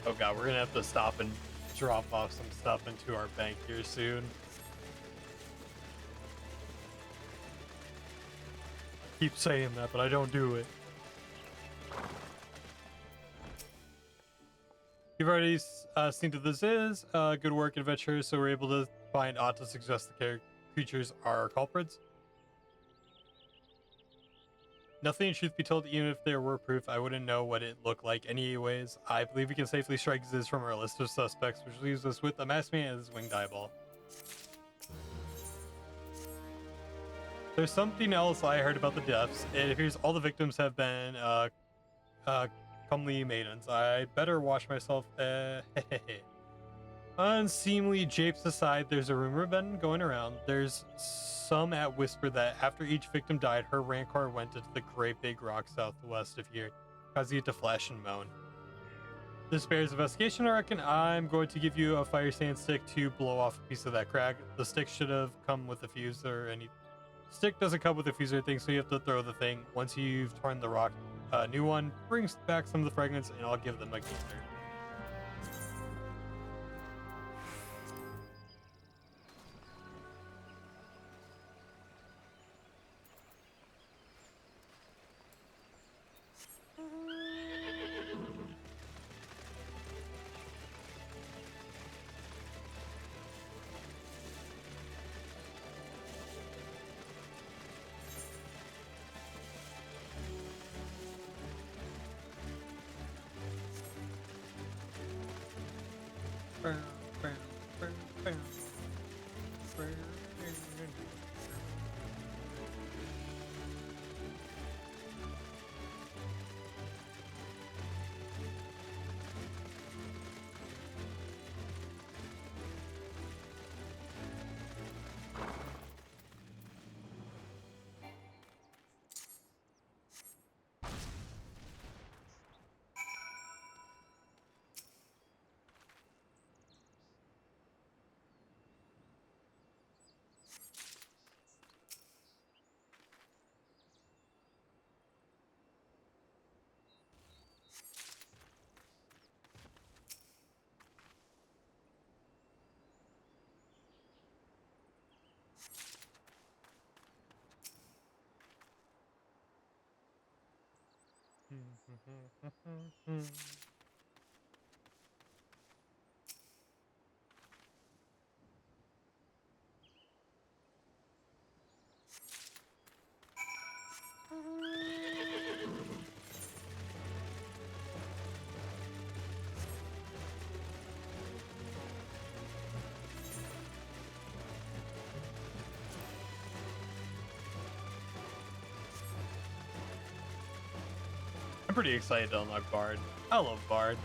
Oh god, we're gonna have to stop and drop off some stuff into our bank here soon. Keep saying that, but I don't do it. You've already seen that this is good work, adventurers, so we're able to find odd to suggest the creatures are culprits. Nothing, truth be told, even if there were proof, I wouldn't know what it looked like anyways. I believe we can safely strike Ziz from our list of suspects, which leaves us with the masked man and his winged eyeball. There's something else I heard about the deaths. It appears all the victims have been uh, comely maidens. I better watch myself. Unseemly japes aside, there's a rumor been going around. There's some at whisper that after each victim died, her rancor went into the great big rock southwest of here, causing it to flash and moan. This bears investigation, I reckon. I'm going to give you a fire sand stick to blow off a piece of that crag. The stick should have come with a fuse or any. Stick doesn't come with a fuse or anything, so you have to throw the thing. Once you've torn the rock, new one brings back some of the fragments, and I'll give them a gazer. I'm pretty excited to unlock Bard. I love Bard.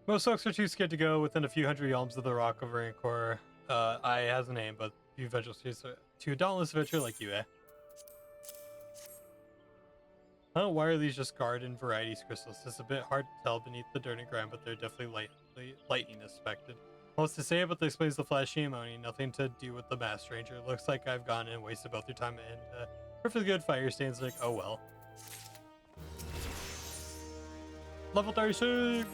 Most folks are too scared to go within a few hundred realms of the Rock of Rancor. I has a name, but few adventurers to a dauntless adventurer like you, eh? Why are these just garden varieties crystals? It's a bit hard to tell beneath the dirt and ground, but they're definitely lightning expected. Most to say, but this explains the flashy and moaning. Nothing to do with the mass ranger. Looks like I've gone and wasted both your time and perfectly good fire stands. Like, oh well. Level 36.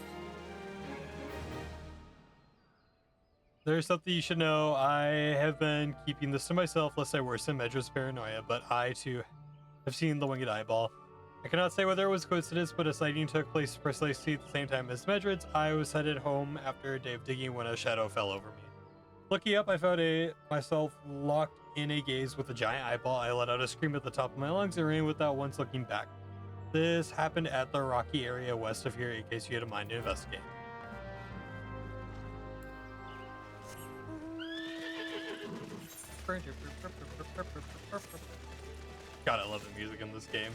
There's something you should know. I have been keeping this to myself lest I worsen Medra's paranoia, but I too have seen the winged eyeball. I cannot say whether it was coincidence, but a sighting took place precisely at the same time as Medred's. I was headed home after a day of digging when a shadow fell over me. Looking up, I found myself locked in a gaze with a giant eyeball. I let out a scream at the top of my lungs and ran without once looking back. This happened at the rocky area west of here, in case you had a mind to investigate. God, I love the music in this game.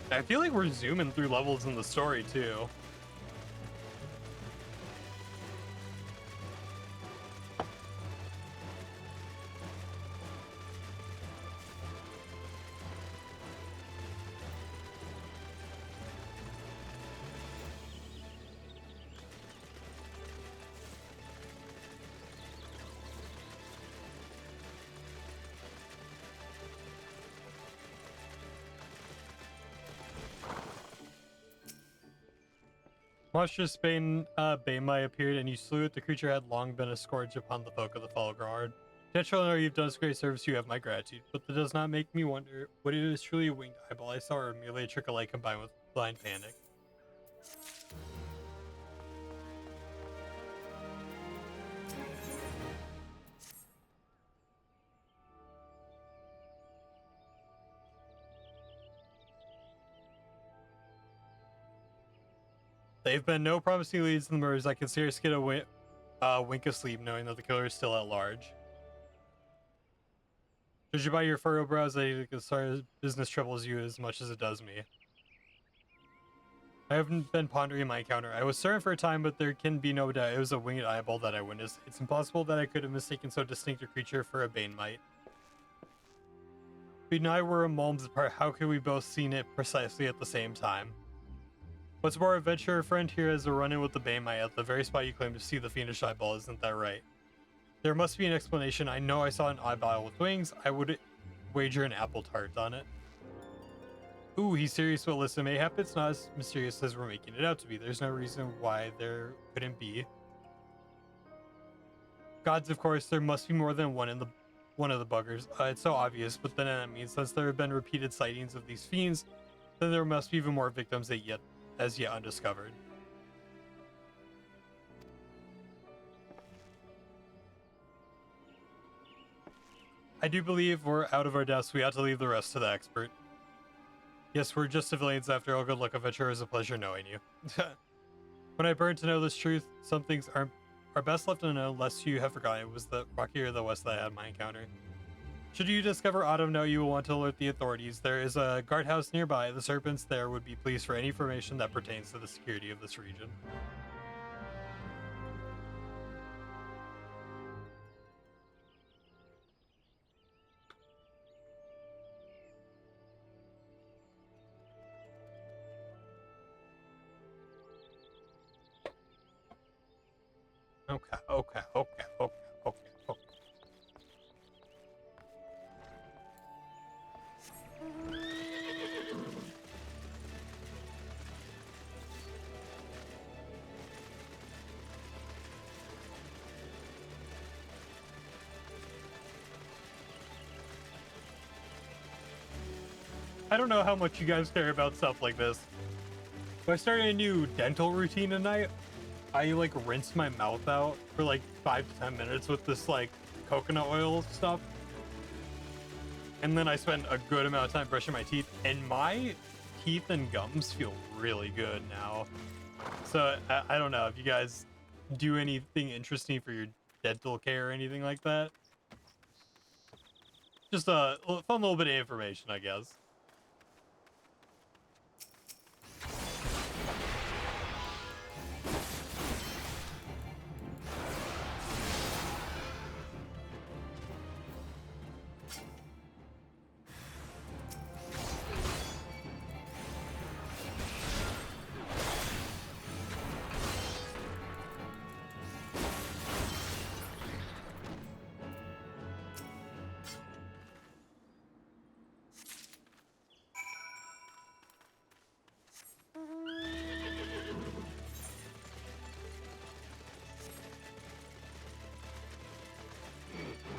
I feel like we're zooming through levels in the story too. Monstrous Banemai appeared, and you slew it. The creature had long been a scourge upon the folk of the Fall Guard. Naturally, you've done us great service. You have my gratitude, but that does not make me wonder what it is truly a winged eyeball I saw, or merely a trick of light combined with blind panic. They've been no promising leads in the murders. I can seriously get a wink of sleep knowing that the killer is still at large. Judging by your furrowed brows, I think as business troubles you as much as it does me. I haven't been pondering my encounter. I was certain for a time, but there can be no doubt it was a winged eyeball that I witnessed. It's impossible that I could have mistaken so distinct a creature for a Banemite. If and I were a moments apart, how could we both seen it precisely at the same time? What's more, adventurer friend here has a run-in with the Banemite at the very spot you claim to see the fiendish eyeball, isn't that right? There must be an explanation. I know I saw an eyeball with wings. I would wager an apple tart on it. Ooh, he's serious, but listen, mayhap it's not as mysterious as we're making it out to be. There's no reason why there couldn't be. Gods, of course, there must be more than one of the buggers. It's so obvious, but then that means since there have been repeated sightings of these fiends, then there must be even more victims as yet undiscovered. I do believe we're out of our depths. We ought to leave the rest to the expert. Yes, we're just civilians after all. Good luck, adventurer. It was a pleasure knowing you. When I burned to know this truth, some things are best left unknown, lest you have forgotten it was the rocky area of the west that I had my encounter. Should you discover autumn, no, you will want to alert the authorities. There is a guardhouse nearby. The serpents there would be pleased for any information that pertains to the security of this region. Okay. I don't know how much you guys care about stuff like this. If I started a new dental routine tonight, I like rinse my mouth out for like 5 to 10 minutes with this like coconut oil stuff. And then I spend a good amount of time brushing my teeth, and my teeth and gums feel really good now. So I don't know if you guys do anything interesting for your dental care or anything like that. Just a fun little bit of information, I guess.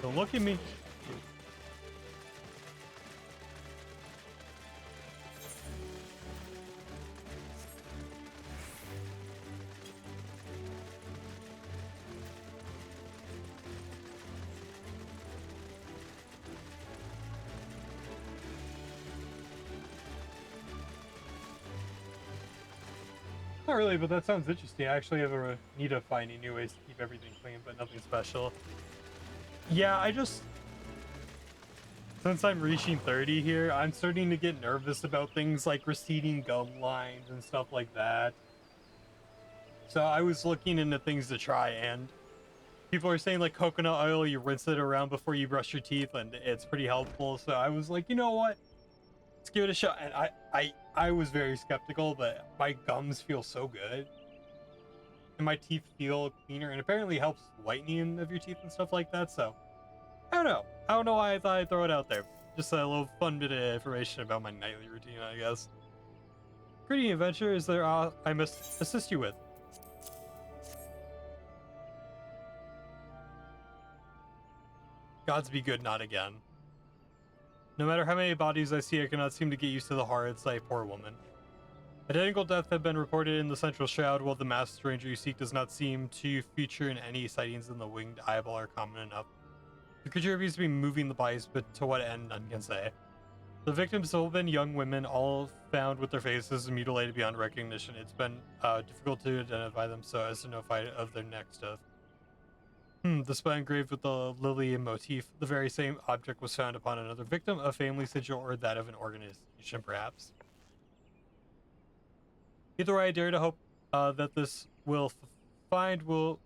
Don't look at me. Not really, but that sounds interesting. I actually have a need of finding new ways to keep everything clean, but nothing special. Yeah, since I'm reaching 30 here, I'm starting to get nervous about things like receding gum lines and stuff like that. So I was looking into things to try, and people are saying like coconut oil, you rinse it around before you brush your teeth, and it's pretty helpful. So I was like, you know what? Let's give it a shot. And I was very skeptical, but my gums feel so good. And my teeth feel cleaner, and apparently helps whitening of your teeth and stuff like that. So I don't know. I don't know why I thought I'd throw it out there. Just a little fun bit of information about my nightly routine, I guess. Greeting adventure is there I must assist you with. Gods be good, not again. No matter how many bodies I see, I cannot seem to get used to the horrid sight, poor woman. Identical deaths have been reported in the Central Shroud, while the masked stranger you seek does not seem to feature in any sightings in the winged eyeball are common enough. The creature appears to be moving the bodies, but to what end, none can say. The victims have all been young women, all found with their faces mutilated beyond recognition. It's been difficult to identify them so as to notify of their next of. The spine engraved with the lily motif. The very same object was found upon another victim, a family sigil, or that of an organization, perhaps. Either way, I dare to hope that this will find will.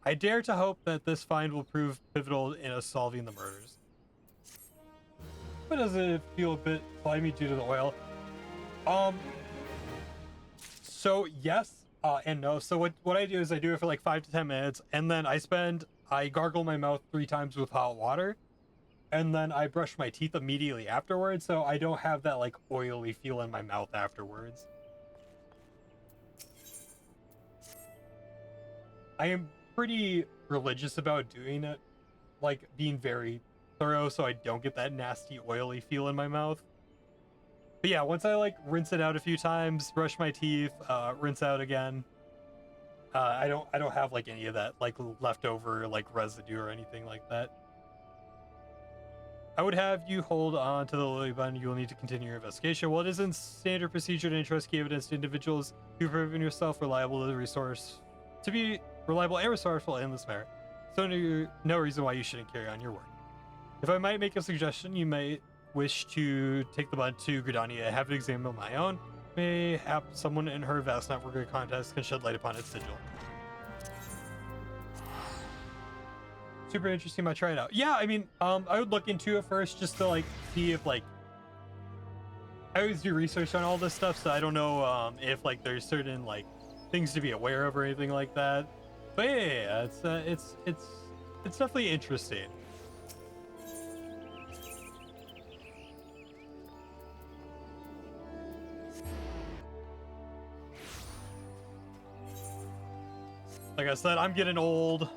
I dare to hope that this find will prove pivotal in us solving the murders. But does it feel a bit slimy due to the oil? So yes, and no. So what I do is I do it for like 5 to 10 minutes, and then I gargle my mouth 3 times with hot water, and then I brush my teeth immediately afterwards, so I don't have that like oily feel in my mouth afterwards. I am pretty religious about doing it, like being very thorough, so I don't get that nasty oily feel in my mouth. But yeah, once I like rinse it out a few times, brush my teeth, rinse out again. I don't have like any of that like leftover like residue or anything like that. I would have you hold on to the lily button. You will need to continue your investigation. While it isn't standard procedure to entrust key evidence to individuals, you've proven yourself reliable to be reliable and resourceful in this matter. So no reason why you shouldn't carry on your work. If I might make a suggestion, you might wish to take the bud to Gridania and have it examined on my own. Mayhap someone in her vast network of contacts can shed light upon its sigil. Super interesting. Might try it out. Yeah, I mean, I would look into it first just to like see if like I always do research on all this stuff, so I don't know if like there's certain like things to be aware of or anything like that. But yeah, it's definitely interesting. Like I said, I'm getting old.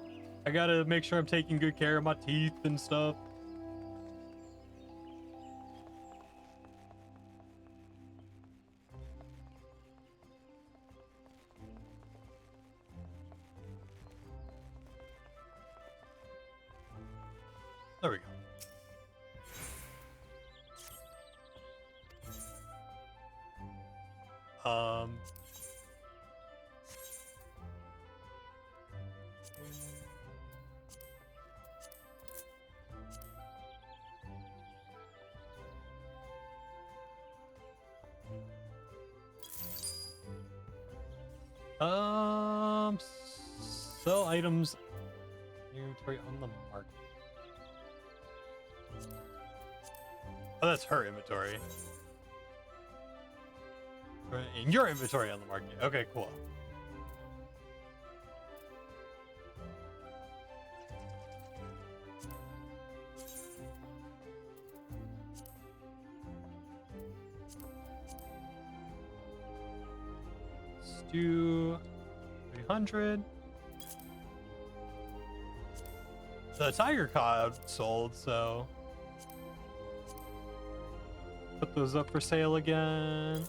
I gotta make sure I'm taking good care of my teeth and stuff. There we go. Sell items inventory on the market. Oh, that's her inventory. In your inventory on the market. Okay, cool. Let's do 300. The tiger cod sold, so put those up for sale again.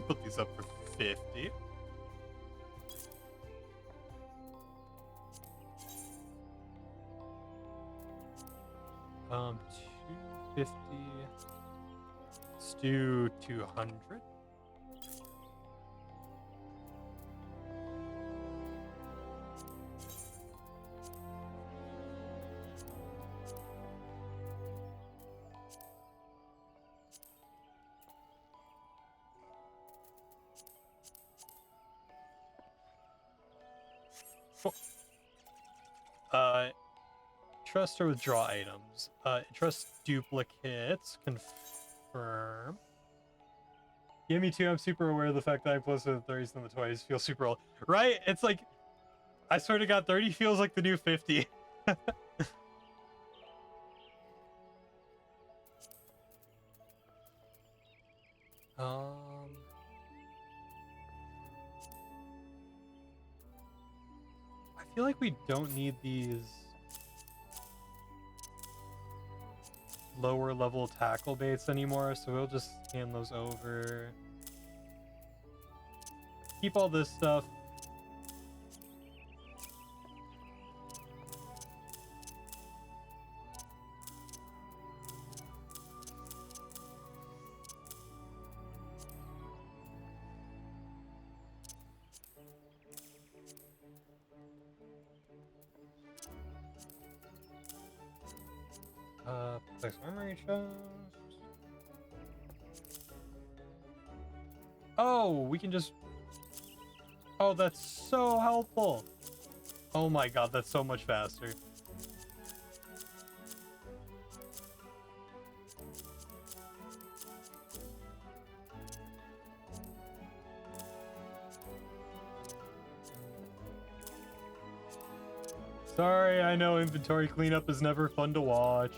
Put these up for 50. 50. Let's do 200. Cool. Trust or withdraw items. Trust duplicates. Confirm. Give me 2. I'm super aware of the fact that I'm closer to the 30s than the 20s. Feels super old. Right? It's like, I swear to God, 30 feels like the new 50. I feel like we don't need these lower level tackle baits anymore, so we'll just hand those over. Keep all this stuff. Place armory chest. Oh, we can just... Oh, that's so helpful. Oh my God, that's so much faster. Sorry, I know inventory cleanup is never fun to watch.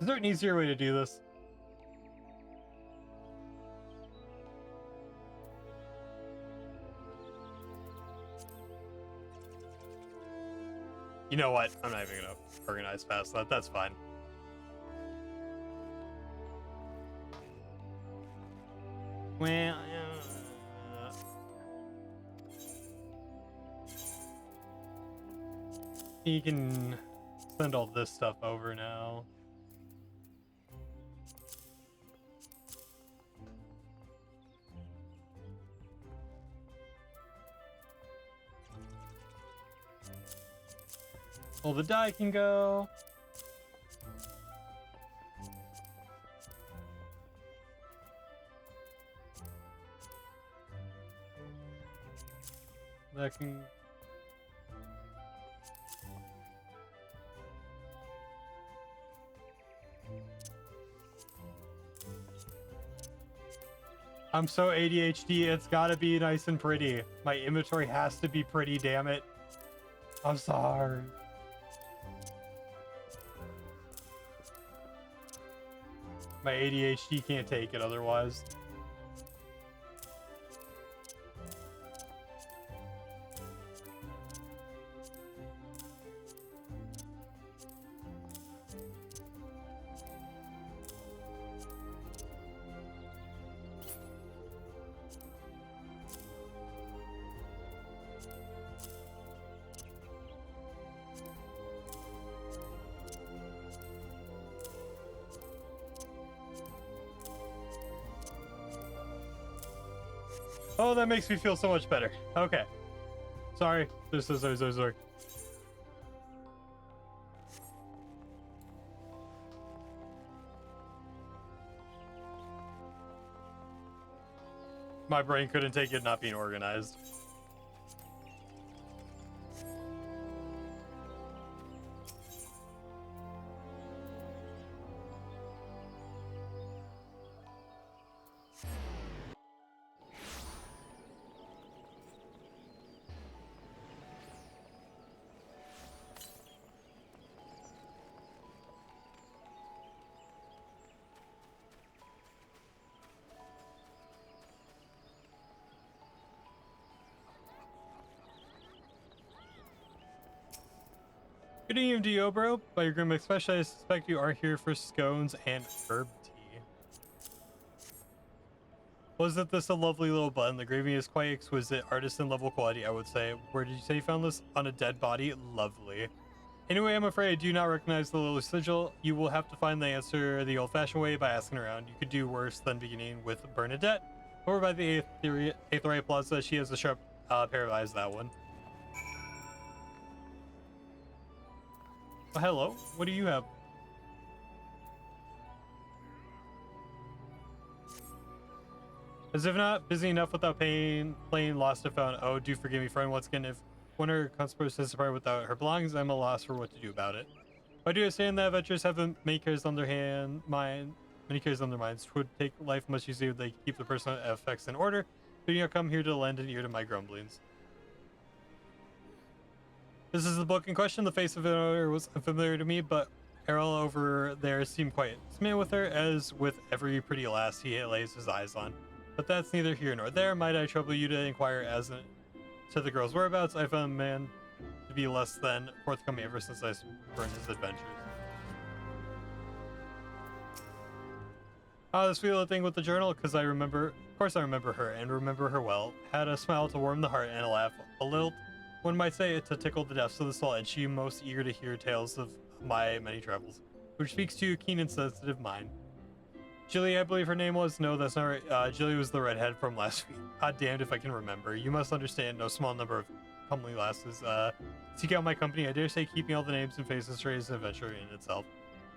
Is there an easier way to do this? You know what? I'm not even gonna organize past that. That's fine. Well, you can send all this stuff over now. Well, the die can go. That can... I'm so ADHD, it's gotta be nice and pretty. My inventory has to be pretty, damn it. I'm sorry. My ADHD can't take it otherwise. Oh, that makes me feel so much better. Okay. Sorry. Sorry. My brain couldn't take it not being organized. Good evening to you, bro. By your grim expression, I suspect you are here for scones and herb tea. Wasn't this a lovely little bun? The gravy is quite exquisite, artisan level quality, I would say. Where did you say you found this? On a dead body? Lovely. Anyway, I'm afraid I do not recognize the little sigil. You will have to find the answer the old-fashioned way by asking around. You could do worse than beginning with Bernadette. Over by the Eighth Ray Plaza, she has a sharp pair of eyes, that one. Oh, hello. What do you have? As if not busy enough without playing Lost and Found. Oh, do forgive me, friend. Once again, if one of her customers is separated without her belongings, I'm a loss for what to do about it. I do understand that adventurers have many cares on their many cares on their minds. 'Twould take life much easier if they keep the personal effects in order. Do you not come here to lend an ear to my grumblings? This is the book in question. The face of it was unfamiliar to me, but Errol over there seemed quite smitten with her, as with every pretty lass he lays his eyes on. But that's neither here nor there. Might I trouble you to inquire as to the girl's whereabouts? I found a man to be less than forthcoming ever since I burned his adventures. Ah, this little thing with the journal, because I remember, of course I remember her, and remember her well. Had a smile to warm the heart and a laugh, a little, one might say, to tickle the depths of the soul, and she most eager to hear tales of my many travels, which speaks to a keen and sensitive mind. Jilly, I believe her name was. No, that's not right. Jilly was the redhead from last week. God damned if I can remember. You must understand, no small number of comely lasses seek out my company. I dare say keeping all the names and faces is an adventure in itself.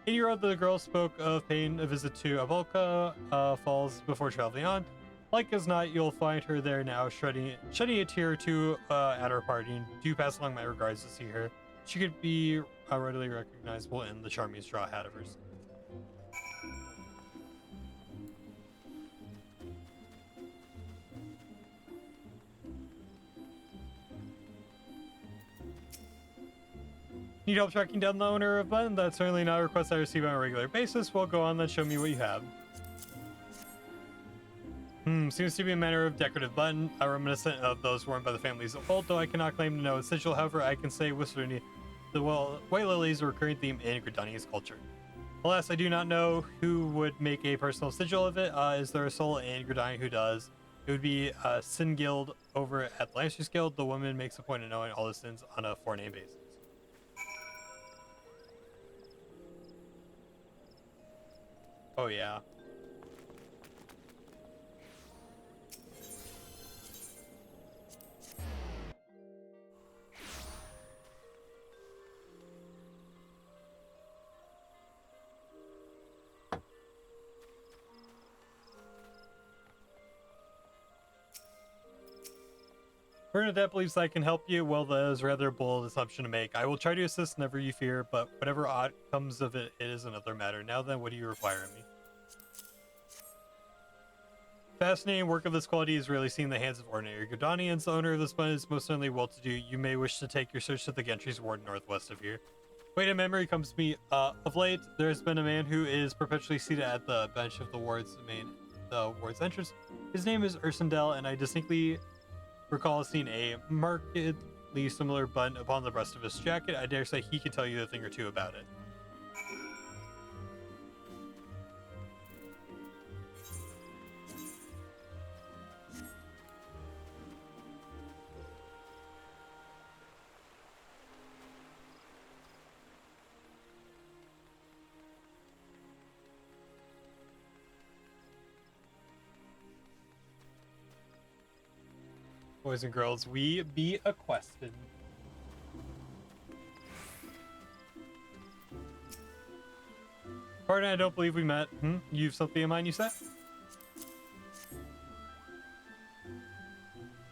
8-year-old, the girl spoke of paying a visit to Abolka Falls before traveling on. Like as not, you'll find her there now, shedding a tear or two at our parting. Do pass along my regards to see her. She could be readily recognizable in the charming straw hat of hers. Need help tracking down the owner of Button? That's certainly not a request I receive on a regular basis. Well, go on then, show me what you have. Seems to be a manner of decorative button, reminiscent of those worn by the families of old, though I cannot claim to know its sigil. However, I can say with certainty the white lily is a recurring theme in Gridania's culture. Alas, I do not know who would make a personal sigil of it. Is there a soul in Gridania who does? It would be Sin Guild over at the Lancers Guild. The woman makes a point of knowing all the sins on a forename basis. Oh, yeah. Bernadette believes I can help you. Well, that is rather a bold assumption to make. I will try to assist, never you fear, but whatever odd comes of it, it is another matter. Now then, what do you require of me? Fascinating work of this quality is rarely seen in the hands of ordinary Gridanians. The owner of this bun is most certainly well-to-do. You may wish to take your search to the Gentry's ward northwest of here. Wait, a memory comes to me. Of late, there has been a man who is perpetually seated at the bench of the ward's entrance. His name is Ursendel, and I distinctly recall seeing a markedly similar button upon the breast of his jacket. I dare say he can tell you a thing or two about it. Boys and girls, we be aquested. Pardon, I don't believe we met. You've something in mind, you said?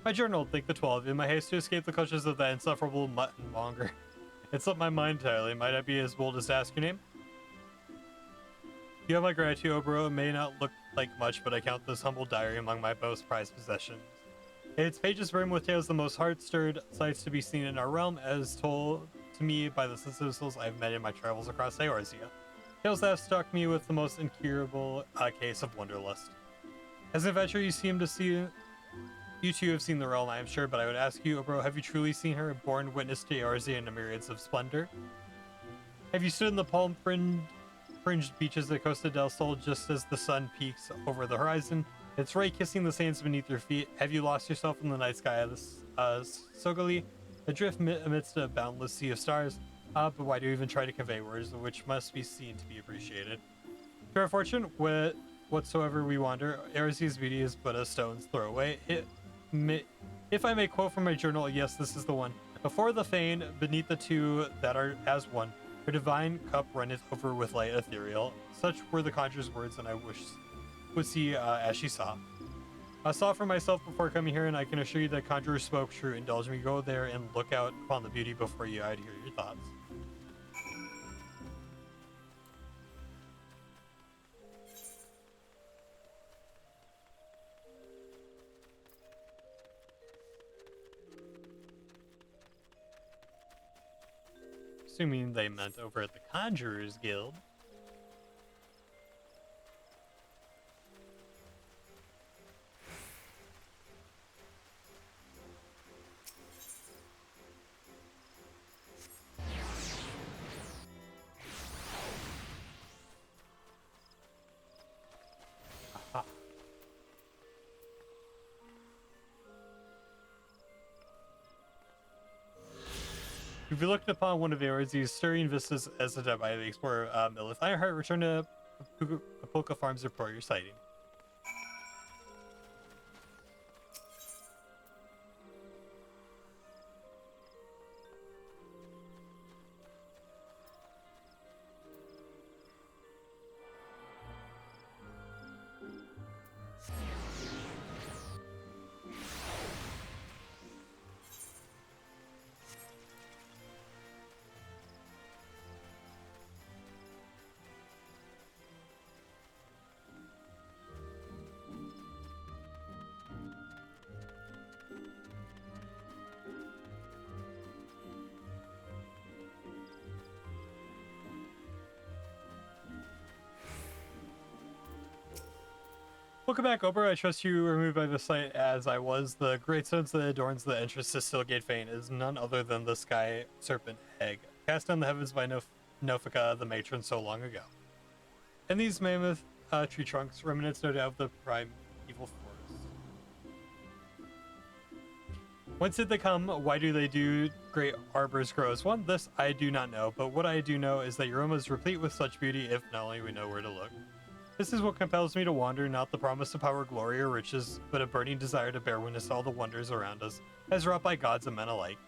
My journal, think the 12. In my haste to escape the clutches of that insufferable mutton monger. It slipped my mind entirely. Might I be as bold as to ask your name? You have my gratitude, Obro. It may not look like much, but I count this humble diary among my most prized possessions. Its pages brim with tales of the most heart-stirred sights to be seen in our realm, as told to me by the sensitive souls I've met in my travels across Eorzea. Tales that have struck me with the most incurable case of wanderlust. As an adventurer, you two have seen the realm, I am sure, but I would ask you, Obro, have you truly seen her, born witness to Eorzea in a myriads of splendor? Have you stood in the palm-fringed beaches of Costa del Sol just as the sun peaks over the horizon? Its ray kissing the sands beneath your feet. Have you lost yourself in the night sky of the Sogoli, adrift amidst a boundless sea of stars? But why do you even try to convey words which must be seen to be appreciated? To our fortune, whatsoever we wander, Eris's beauty is but a stone's throw away. If I may quote from my journal, yes, this is the one. Before the fane, beneath the two that are as one, her divine cup runneth over with light ethereal. Such were the conjurer's words, and I would see as she saw. I saw for myself before coming here, and I can assure you that conjurer spoke true. Indulge me, go there and look out upon the beauty before you. I'd hear your thoughts. Assuming they meant over at the Conjurer's Guild. Aha. If you looked upon one of these stirring vistas as a dead by the explorer Millith Ironheart, return to Apolka Farms to report your sighting. Welcome back, Ober. I trust you were moved by the sight as I was. The great stones that adorns the entrance to Stillgate Fane is none other than the sky serpent egg, cast down the heavens by Nofika, the matron, so long ago. And these mammoth tree trunks, remnants no doubt of the primeval forest. Whence did they come? Why do they do great arbors grow as one? This I do not know, but what I do know is that Yoroma is replete with such beauty if not only we know where to look. This is what compels me to wander, not the promise of power, glory, or riches, but a burning desire to bear witness to all the wonders around us, as wrought by gods and men alike.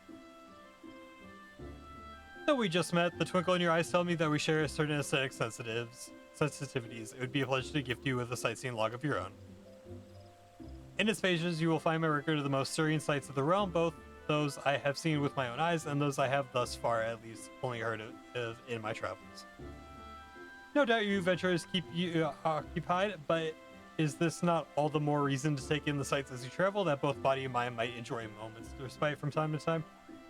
Though we just met, the twinkle in your eyes tell me that we share certain aesthetic sensitivities. It would be a pleasure to gift you with a sightseeing log of your own. In its pages, you will find my record of the most stirring sights of the realm, both those I have seen with my own eyes and those I have thus far at least only heard of in my travels. No doubt you adventurers keep you occupied, but is this not all the more reason to take in the sights as you travel, that both body and mind might enjoy moments of respite from time to time?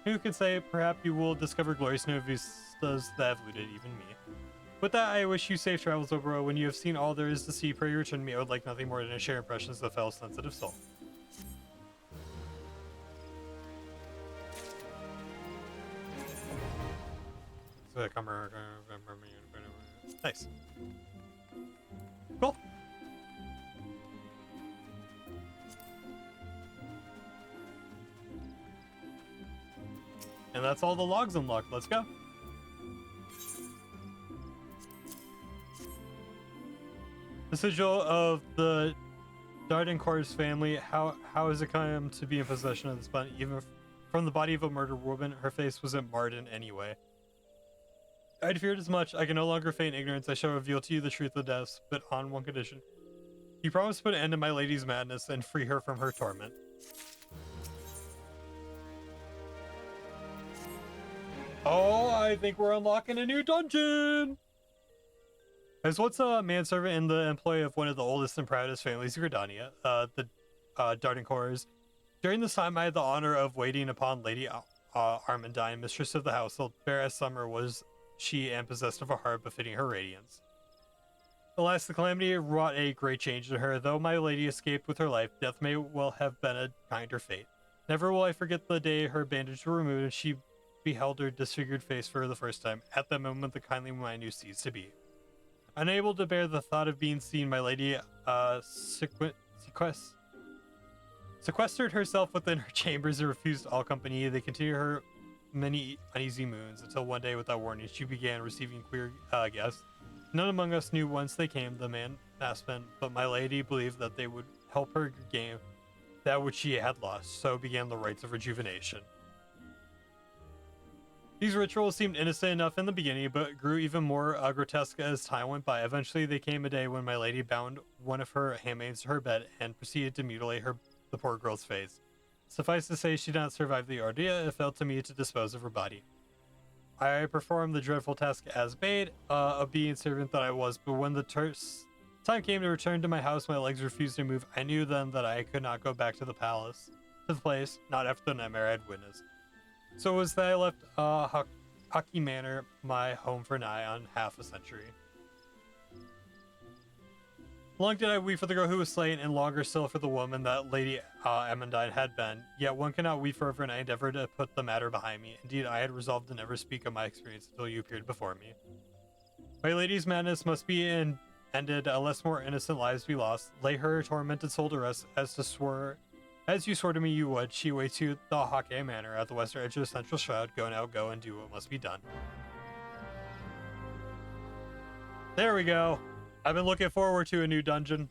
Who could say, perhaps you will discover glorious new vistas that have eluded even me. With that, I wish you safe travels, Obro. When you have seen all there is to see, pray you return to me. I would like nothing more than to share impressions of the fellow's sensitive soul. So, nice. Cool. And that's all the logs unlocked. Let's go. The sigil of the Dardancourt's family. How has it come to be in possession of this button? Even from the body of a murdered woman, her face wasn't marred in any way. I'd feared as much. I can no longer feign ignorance. I shall reveal to you the truth of deaths, but on one condition. You promise to put an end to my lady's madness and free her from her torment. Oh, I think we're unlocking a new dungeon! I was once a manservant in the employ of one of the oldest and proudest families of Gridania, the Dardancourts. During this time, I had the honor of waiting upon Lady Armandine, mistress of the household. Fair as summer was she and possessed of a heart befitting her radiance. Alas, the calamity wrought a great change in her. Though my lady escaped with her life, death may well have been a kinder fate. Never will I forget the day her bandages were removed and she beheld her disfigured face for the first time. At that moment, the kindly woman I knew ceased to be. Unable to bear the thought of being seen, my lady sequestered herself within her chambers and refused all company. They continued her many uneasy moons until one day, without warning, she began receiving queer guests. None among us knew whence they came, the man Aspen, but my lady believed that they would help her gain that which she had lost. So began the rites of rejuvenation. These rituals seemed innocent enough in the beginning, but grew even more grotesque as time went by. Eventually, there came a day when my lady bound one of her handmaids to her bed and proceeded to mutilate the poor girl's face. Suffice to say, she did not survive the ordeal. It fell to me to dispose of her body. I performed the dreadful task as bade, obedient servant that I was, but when the time came to return to my house, my legs refused to move. I knew then that I could not go back to the place, not after the nightmare I had witnessed. So it was that I left Hockey Manor, my home, for nigh on half a century. Long did I weep for the girl who was slain, and longer still for the woman that Lady Amandine had been. Yet one cannot weep forever, and I endeavored to put the matter behind me. Indeed, I had resolved to never speak of my experience until you appeared before me. My lady's madness must be ended, unless more innocent lives be lost. Lay her tormented soul to rest, as you swore to me you would. She waits you at the Hockey Manor at the western edge of the central shroud. Go now, go and do what must be done. There we go. I've been looking forward to a new dungeon.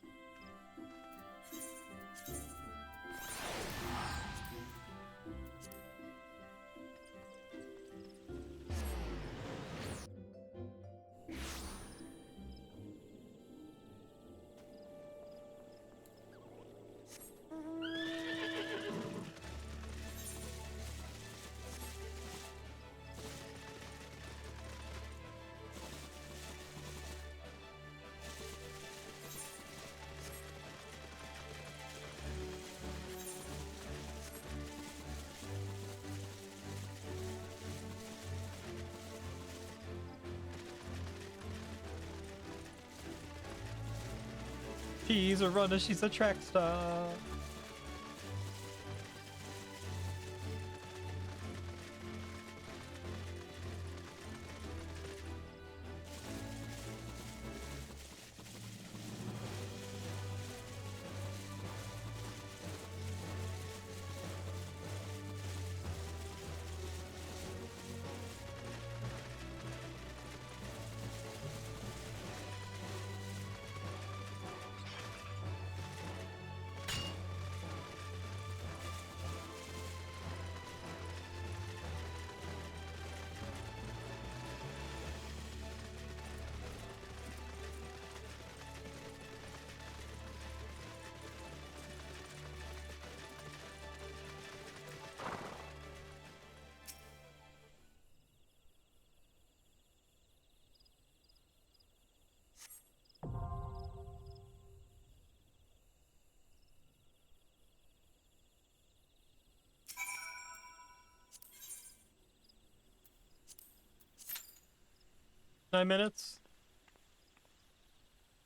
She's a runner, she's a track star. Nine minutes.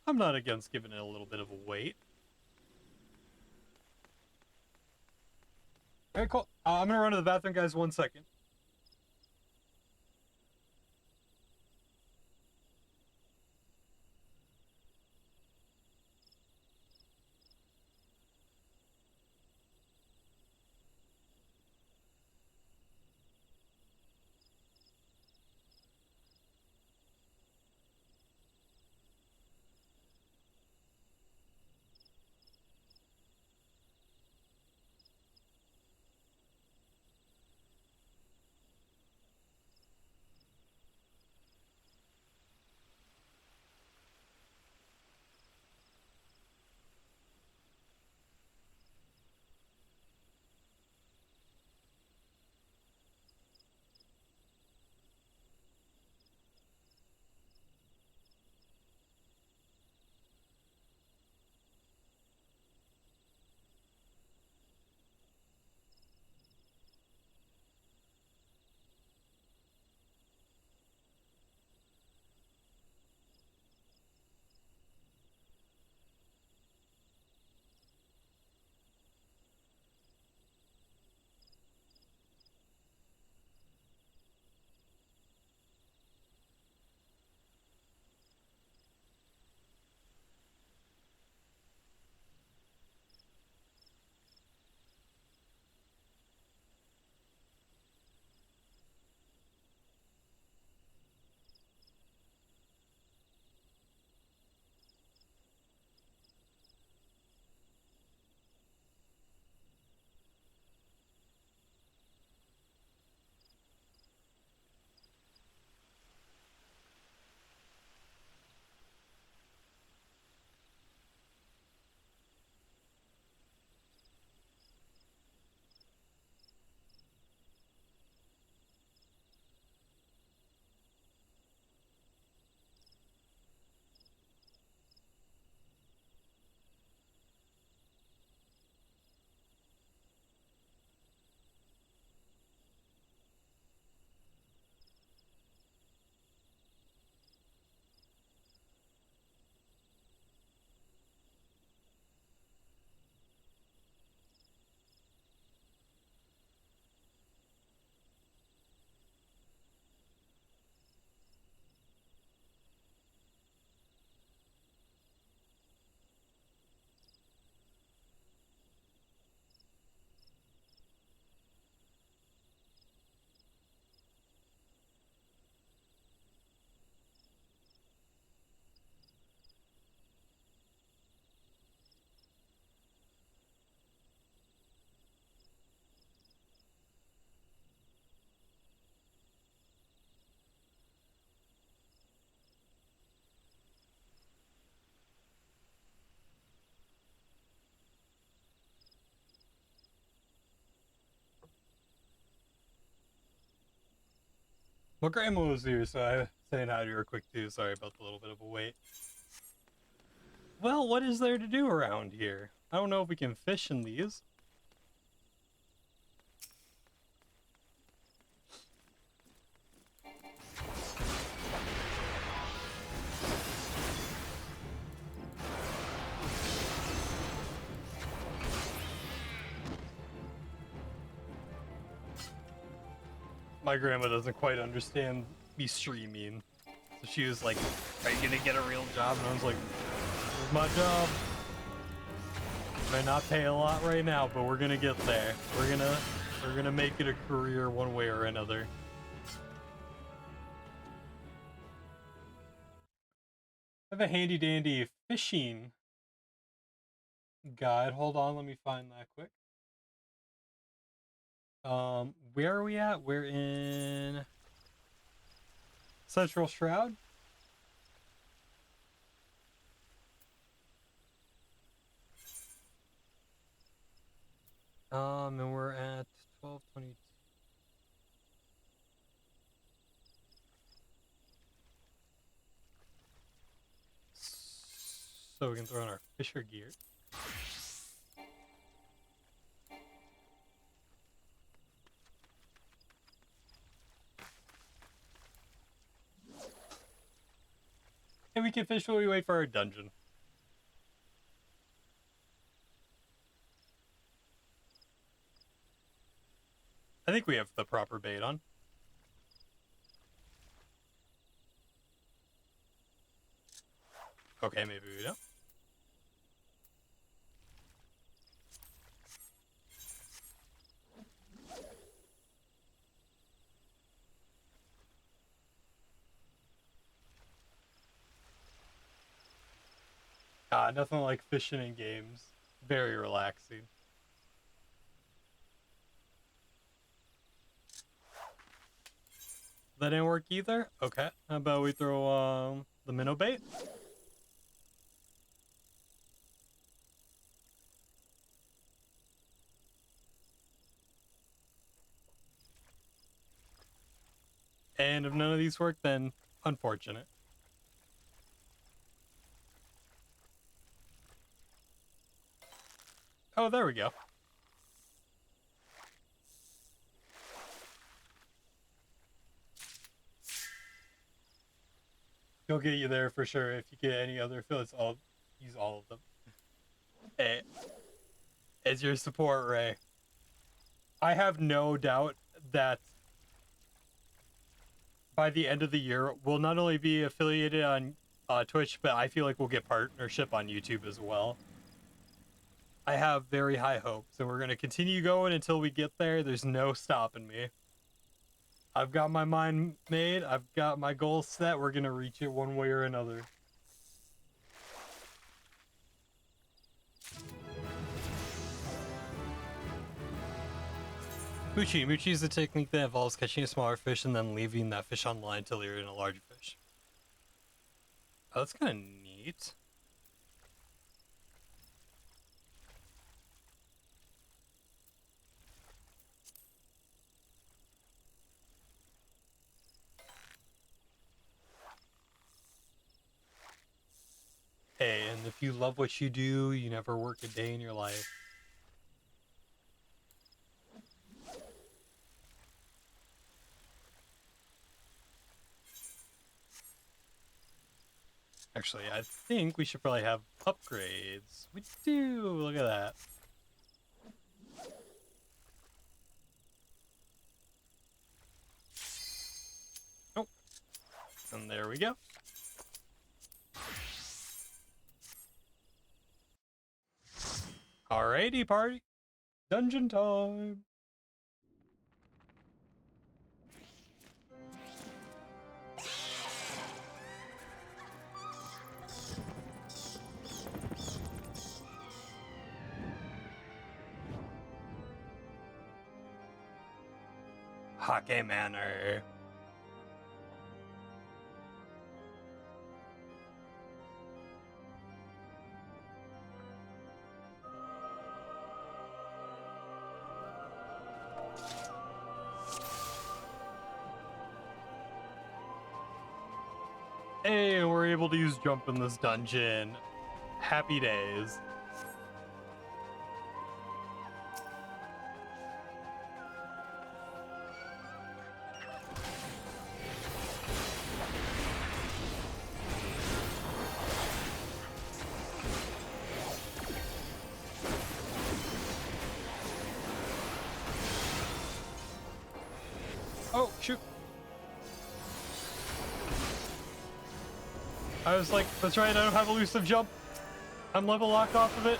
I'm not against giving it a little bit of a wait. Alright, cool. I'm gonna run to the bathroom, guys. 1 second. Well, Grandma was here, so I was saying hi to her quick too. Sorry about the little bit of a wait. Well, what is there to do around here? I don't know if we can fish in these. My grandma doesn't quite understand me streaming. So she was like, "Are you gonna get a real job?" And I was like, "This is my job. May not pay a lot right now, but we're gonna get there. We're gonna make it a career one way or another." I have a handy dandy fishing guide. Hold on, let me find that quick. Where are we at? We're in Central Shroud. And we're at 12:22. So we can throw in our fisher gear. And we can fish while we wait for our dungeon. I think we have the proper bait on. Okay, maybe we don't. Nothing like fishing in games. Very relaxing. That didn't work either? Okay. How about we throw the minnow bait? And if none of these work, then unfortunate. Oh, there we go. He'll get you there for sure. If you get any other fillets, I'll use all of them. Hey, as your support, Ray. I have no doubt that by the end of the year, we'll not only be affiliated on Twitch, but I feel like we'll get partnership on YouTube as well. I have very high hopes, and we're going to continue going until we get there. There's no stopping me. I've got my mind made. I've got my goals set. We're going to reach it one way or another. Muchi. Muchi is a technique that involves catching a smaller fish and then leaving that fish on line until you're in a larger fish. Oh, that's kind of neat. Hey, and if you love what you do, you never work a day in your life. Actually, I think we should probably have upgrades. We do! Look at that. Oh. And there we go. Alrighty, party. Dungeon time. Hake Manor. Hey, we're able to use jump in this dungeon. Happy days. Oh, shoot. I was like, that's right, I don't have elusive jump. I'm level locked off of it.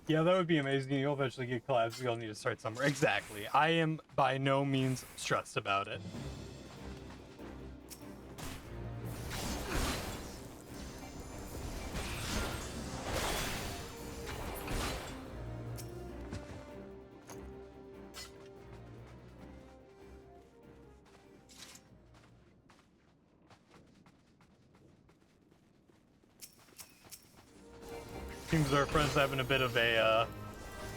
Yeah, that would be amazing. You'll eventually get collabs. You'll need to start somewhere. Exactly. I am by no means stressed about it. Seems our friend's having a bit of a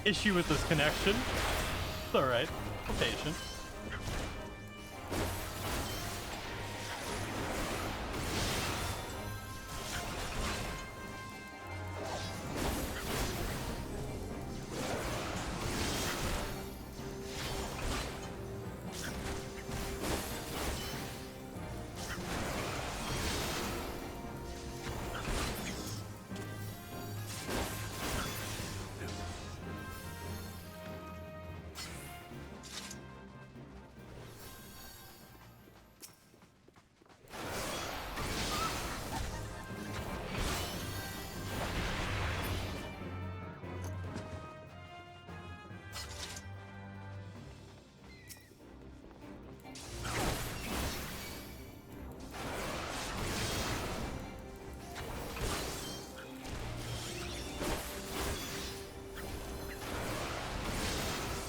issue with this connection. It's alright. We're patient.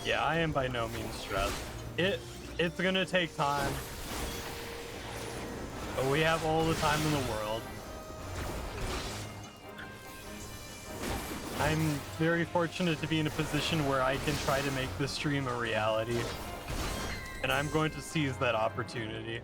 Yeah, I am by no means stressed. It's gonna take time, but we have all the time in the world. I'm very fortunate to be in a position where I can try to make this stream a reality, and I'm going to seize that opportunity.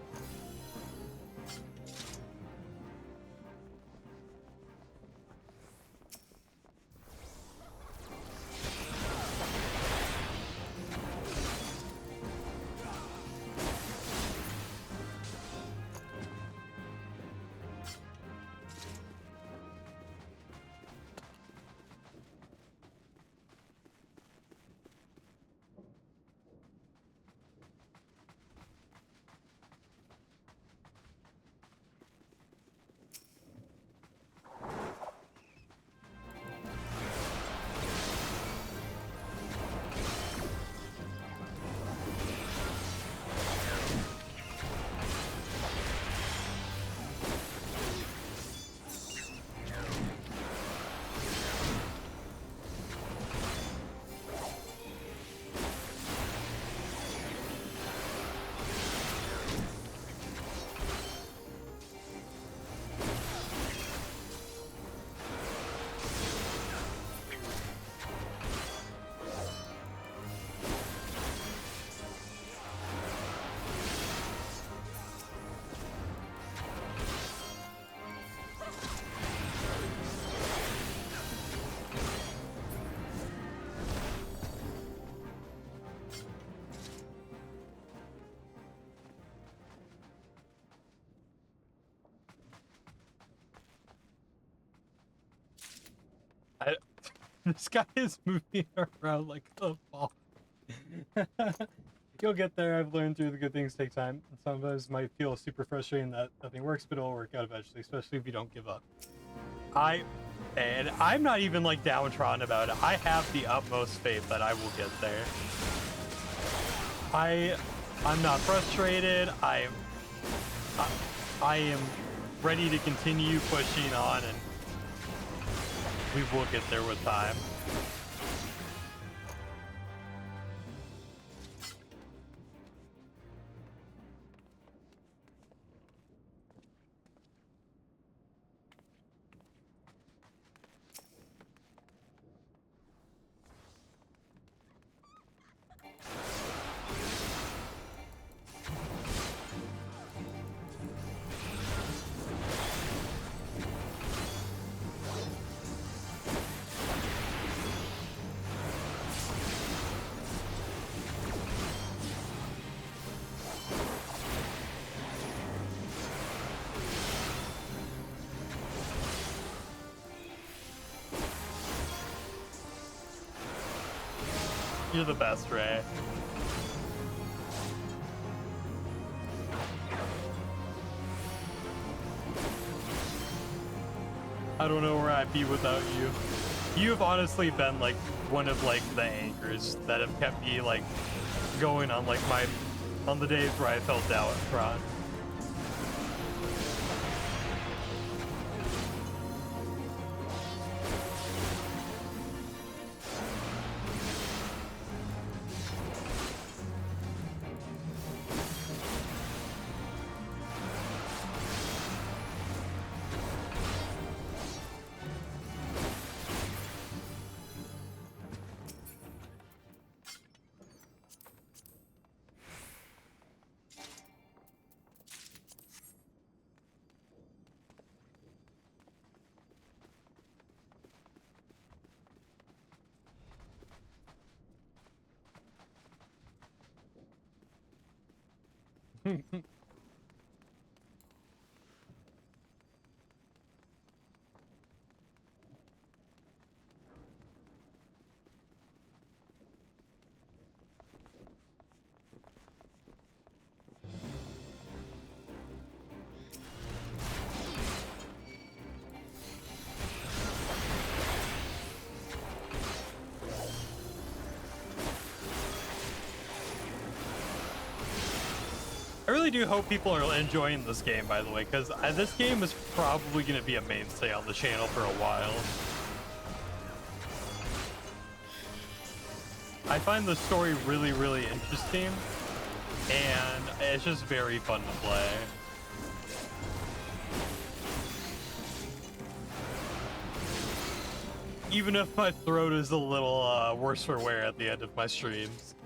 I, this guy is moving around like a ball. You'll get there. I've learned through the good things take time. Sometimes it might feel super frustrating that nothing works, but it'll work out eventually, especially if you don't give up. And I'm not even like downtrodden about it. I have the utmost faith that I will get there. I'm not frustrated. I am ready to continue pushing on, and we will get there with time. You're the best, Ray. I don't know where I'd be without you. You've honestly been like one of like the anchors that have kept me like going on like on the days where I felt downtrodden. I really do hope people are enjoying this game, by the way, because this game is probably going to be a mainstay on the channel for a while. I find the story really, really interesting, and it's just very fun to play. Even if my throat is a little worse for wear at the end of my streams.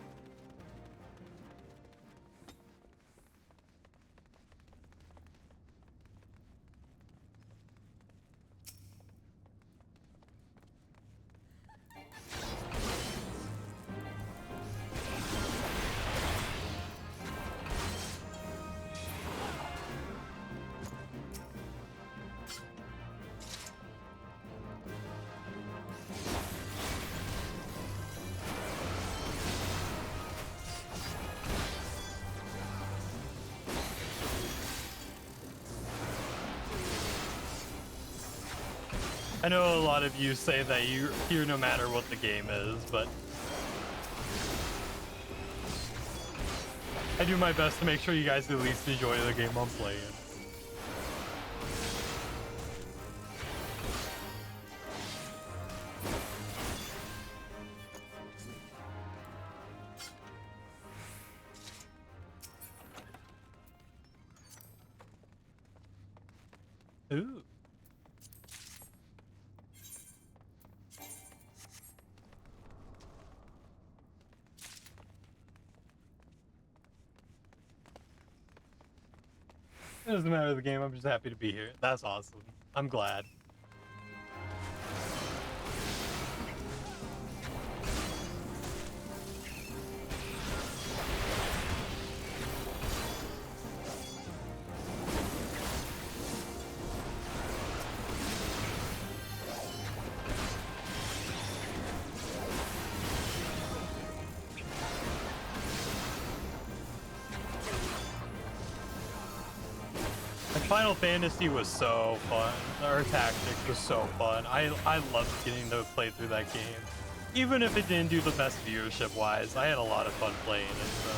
I know a lot of you say that you're here no matter what the game is, but I do my best to make sure you guys at least enjoy the game I'm playing. Ooh. It doesn't matter the game, I'm just happy to be here. That's awesome. I'm glad. Final Fantasy was so fun. Our Tactics was so fun. I loved getting to play through that game. Even if it didn't do the best viewership wise, I had a lot of fun playing it, so.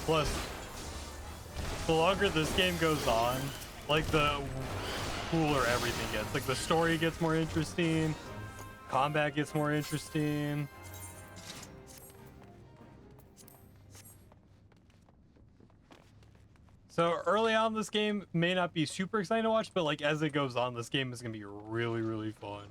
Plus, the longer this game goes on, like the cooler everything gets. Like the story gets more interesting, combat gets more interesting. So early on, this game may not be super exciting to watch, but like as it goes on, this game is gonna be really, really fun.